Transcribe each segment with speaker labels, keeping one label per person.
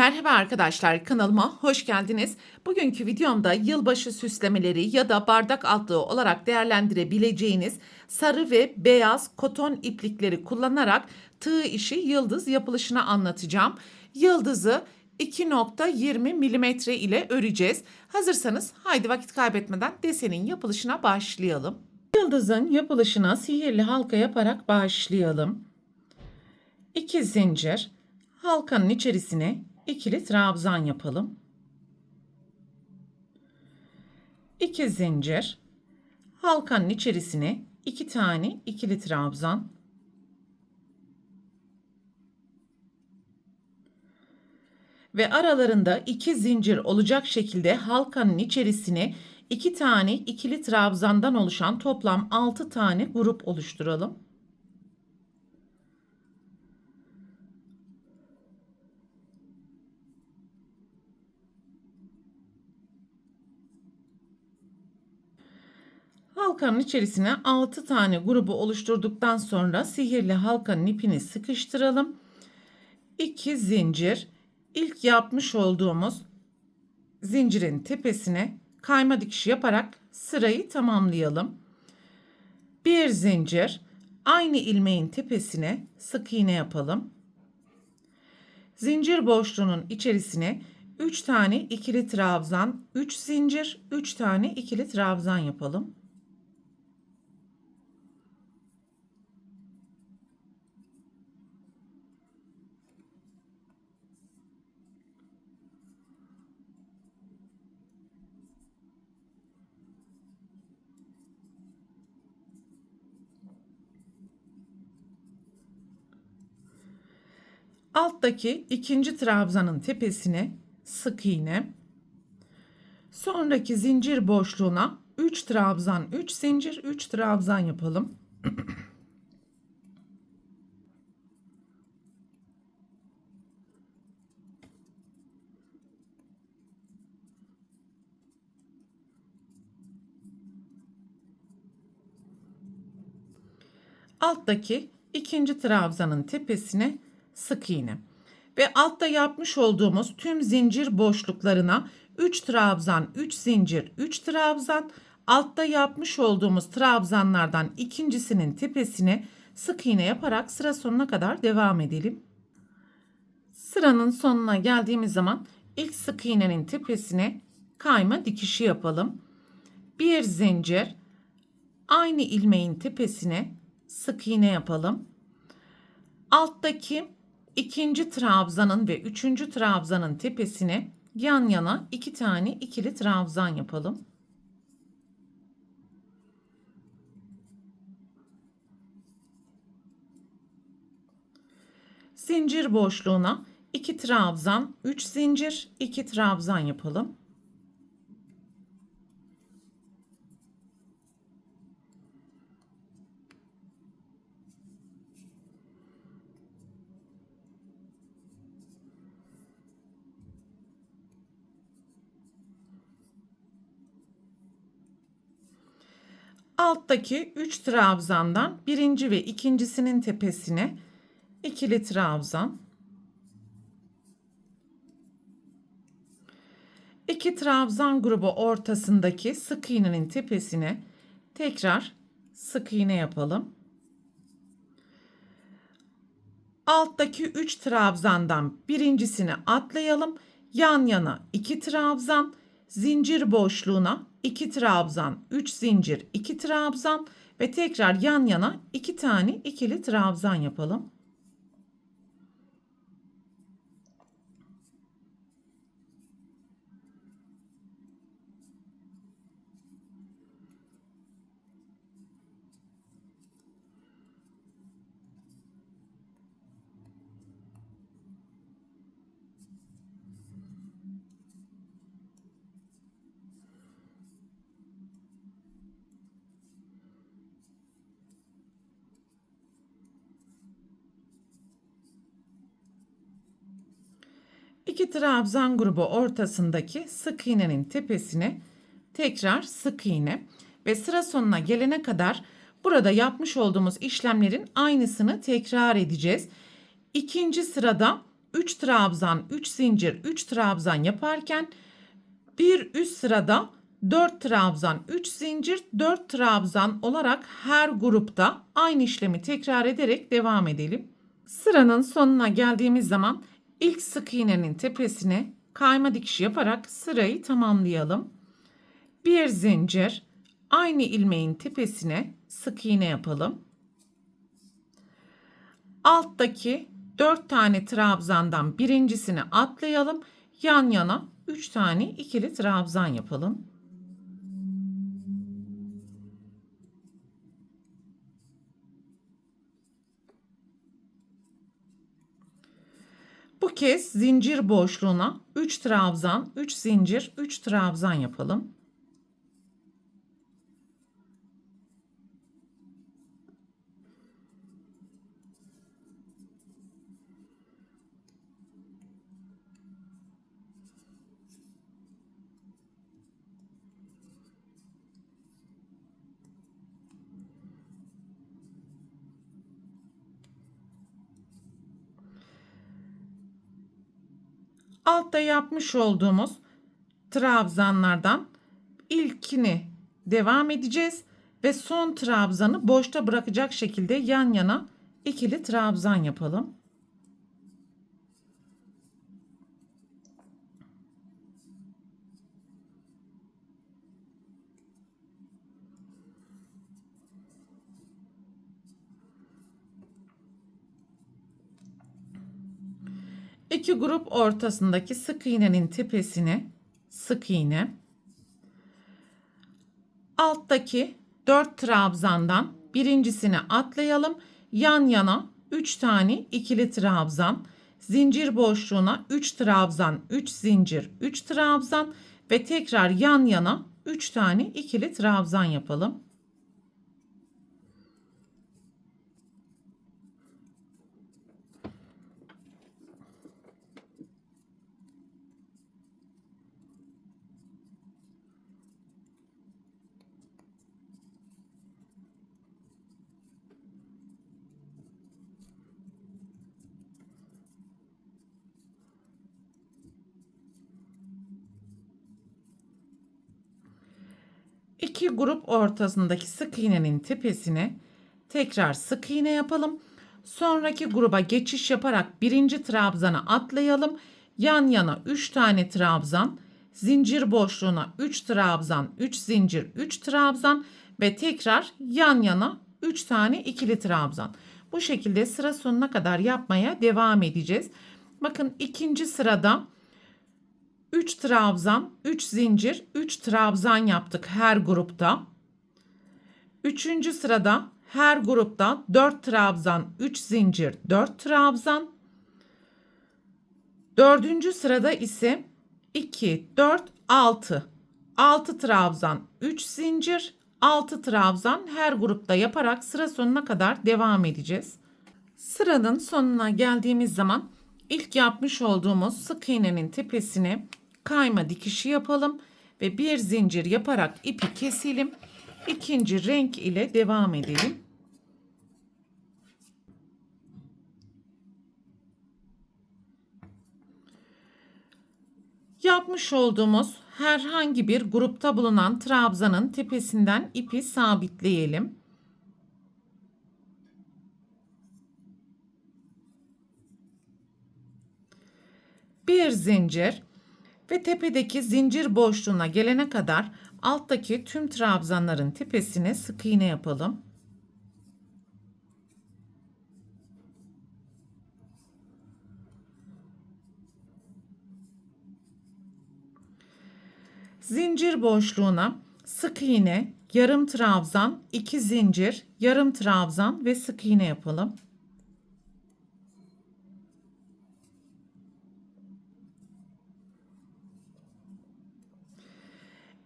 Speaker 1: Merhaba arkadaşlar, kanalıma hoş geldiniz. Bugünkü videomda yılbaşı süslemeleri ya da bardak altlığı olarak değerlendirebileceğiniz sarı ve beyaz koton iplikleri kullanarak tığ işi yıldız yapılışını anlatacağım. Yıldızı 2,20 milimetre ile öreceğiz. Hazırsanız haydi vakit kaybetmeden desenin yapılışına başlayalım. Yıldızın yapılışına sihirli halka yaparak başlayalım. 2 zincir, halkanın içerisine ikili trabzan yapalım. 2 zincir, halkanın içerisine 2 tane ikili trabzan. Ve aralarında 2 zincir olacak şekilde halkanın içerisine 2 tane ikili trabzandan oluşan toplam 6 tane grup oluşturalım. Halkanın içerisine 6 tane grubu oluşturduktan sonra sihirli halkanın ipini sıkıştıralım. 2 zincir, ilk yapmış olduğumuz zincirin tepesine kayma dikişi yaparak sırayı tamamlayalım. 1 zincir, aynı ilmeğin tepesine sık iğne yapalım. Zincir boşluğunun içerisine 3 tane ikili trabzan, 3 zincir, 3 tane ikili trabzan yapalım. Alttaki ikinci trabzanın tepesine sık iğne. Sonraki zincir boşluğuna 3 trabzan, 3 zincir, 3 trabzan yapalım. Alttaki ikinci trabzanın tepesine sık iğne ve altta yapmış olduğumuz tüm zincir boşluklarına 3 trabzan, 3 zincir, 3 trabzan, altta yapmış olduğumuz trabzanlardan ikincisinin tepesine sık iğne yaparak sıra sonuna kadar devam edelim. Sıranın sonuna geldiğimiz zaman ilk sık iğnenin tepesine kayma dikişi yapalım. Bir zincir, aynı ilmeğin tepesine sık iğne yapalım. Alttaki ikinci trabzanın ve üçüncü trabzanın tepesine yan yana 2 tane ikili trabzan yapalım. Zincir boşluğuna 2 trabzan, 3 zincir, 2 trabzan yapalım. Alttaki 3 trabzandan birinci ve ikincisinin tepesine ikili trabzan. 2 trabzan grubu ortasındaki sık iğnenin tepesine tekrar sık iğne yapalım. Alttaki 3 trabzandan birincisini atlayalım. Yan yana 2 trabzan, zincir boşluğuna 2 trabzan, 3 zincir, 2 trabzan ve tekrar yan yana 2 tane ikili trabzan yapalım. İki trabzan grubu ortasındaki sık iğnenin tepesine tekrar sık iğne ve sıra sonuna gelene kadar burada yapmış olduğumuz işlemlerin aynısını tekrar edeceğiz. İkinci sırada 3 trabzan, 3 zincir, 3 trabzan yaparken bir üst sırada 4 trabzan, 3 zincir, 4 trabzan olarak her grupta aynı işlemi tekrar ederek devam edelim. Sıranın sonuna geldiğimiz zaman ilk sık iğnenin tepesine kayma dikiş yaparak sırayı tamamlayalım. Bir zincir, aynı ilmeğin tepesine sık iğne yapalım. Alttaki 4 tane trabzandan birincisini atlayalım. Yan yana 3 tane ikili trabzan yapalım. Bu kez zincir boşluğuna 3 trabzan, 3 zincir, 3 trabzan yapalım. Altta yapmış olduğumuz trabzanlardan ilkini devam edeceğiz ve son trabzanı boşta bırakacak şekilde yan yana ikili trabzan yapalım. İki grup ortasındaki sık iğnenin tepesine sık iğne. Alttaki 4 trabzandan birincisini atlayalım. Yan yana 3 tane ikili trabzan, zincir boşluğuna 3 trabzan, 3 zincir, 3 trabzan ve tekrar yan yana 3 tane ikili trabzan yapalım. İki grup ortasındaki sık iğnenin tepesine tekrar sık iğne yapalım. Sonraki gruba geçiş yaparak birinci trabzana atlayalım. Yan yana 3 tane trabzan, zincir boşluğuna 3 trabzan, 3 zincir, 3 trabzan ve tekrar yan yana 3 tane ikili trabzan. Bu şekilde sıra sonuna kadar yapmaya devam edeceğiz. Bakın ikinci sırada 3 trabzan, 3 zincir, 3 trabzan yaptık her grupta. Üçüncü sırada her grupta 4 trabzan, 3 zincir, 4 trabzan. Dördüncü sırada ise 2, 4, 6. 6 trabzan, 3 zincir, 6 trabzan her grupta yaparak sıra sonuna kadar devam edeceğiz. Sıranın sonuna geldiğimiz zaman ilk yapmış olduğumuz sık iğnenin tepesine kayma dikişi yapalım ve bir zincir yaparak ipi keselim. İkinci renk ile devam edelim. Yapmış olduğumuz herhangi bir grupta bulunan trabzanın tepesinden ipi sabitleyelim. Bir zincir ve tepedeki zincir boşluğuna gelene kadar alttaki tüm trabzanların tepesine sık iğne yapalım. Zincir boşluğuna sık iğne, yarım trabzan, 2 zincir, yarım trabzan ve sık iğne yapalım.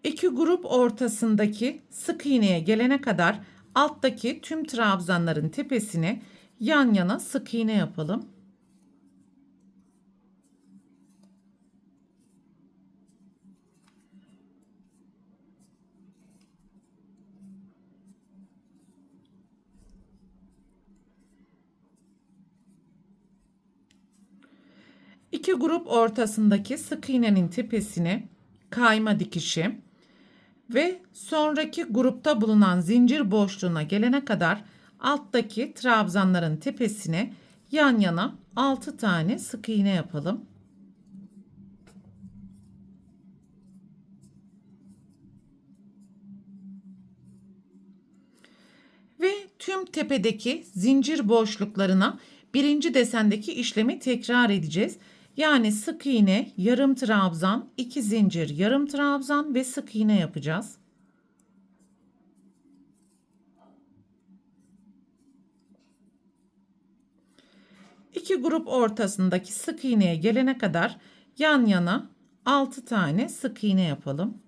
Speaker 1: İki grup ortasındaki sık iğneye gelene kadar alttaki tüm trabzanların tepesine yan yana sık iğne yapalım. İki grup ortasındaki sık iğnenin tepesine kayma dikişi ve sonraki grupta bulunan zincir boşluğuna gelene kadar alttaki trabzanların tepesine yan yana 6 tane sık iğne yapalım. Ve tüm tepedeki zincir boşluklarına birinci desendeki işlemi tekrar edeceğiz. Yani sık iğne, yarım trabzan, 2 zincir, yarım trabzan ve sık iğne yapacağız. İki grup ortasındaki sık iğneye gelene kadar yan yana 6 tane sık iğne yapalım.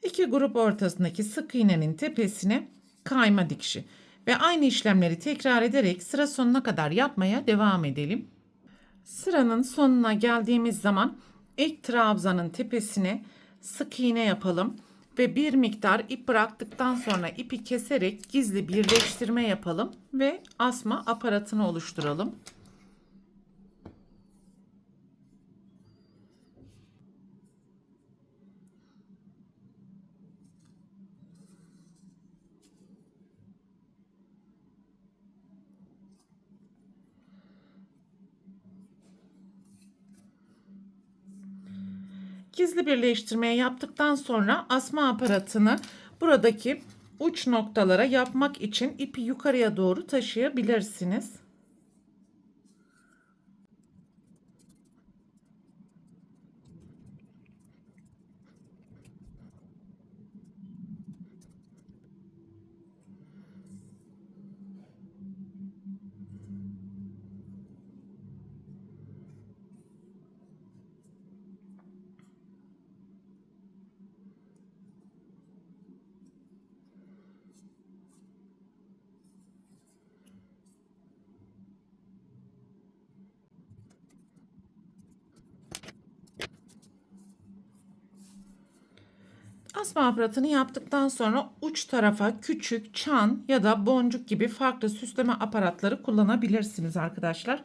Speaker 1: İki grup ortasındaki sık iğnenin tepesine kayma dikişi ve aynı işlemleri tekrar ederek sıra sonuna kadar yapmaya devam edelim. Sıranın sonuna geldiğimiz zaman ilk trabzanın tepesine sık iğne yapalım ve bir miktar ip bıraktıktan sonra ipi keserek gizli birleştirme yapalım ve asma aparatını oluşturalım. Gizli birleştirmeyi yaptıktan sonra asma aparatını buradaki uç noktalara yapmak için ipi yukarıya doğru taşıyabilirsiniz. Asma aparatını yaptıktan sonra uç tarafa küçük çan ya da boncuk gibi farklı süsleme aparatları kullanabilirsiniz arkadaşlar.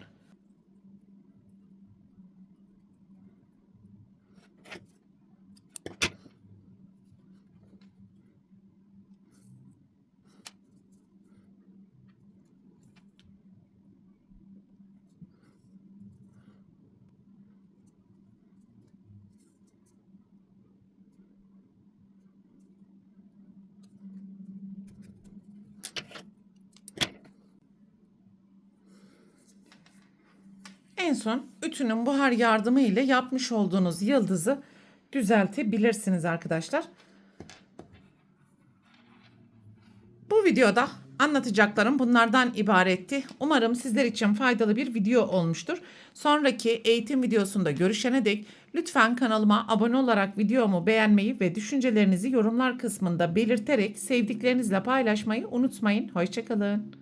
Speaker 1: En son ütünün buhar yardımı ile yapmış olduğunuz yıldızı düzeltebilirsiniz arkadaşlar. Bu videoda anlatacaklarım bunlardan ibaretti. Umarım sizler için faydalı bir video olmuştur. Sonraki eğitim videosunda görüşene dek lütfen kanalıma abone olarak videomu beğenmeyi ve düşüncelerinizi yorumlar kısmında belirterek sevdiklerinizle paylaşmayı unutmayın. Hoşça kalın.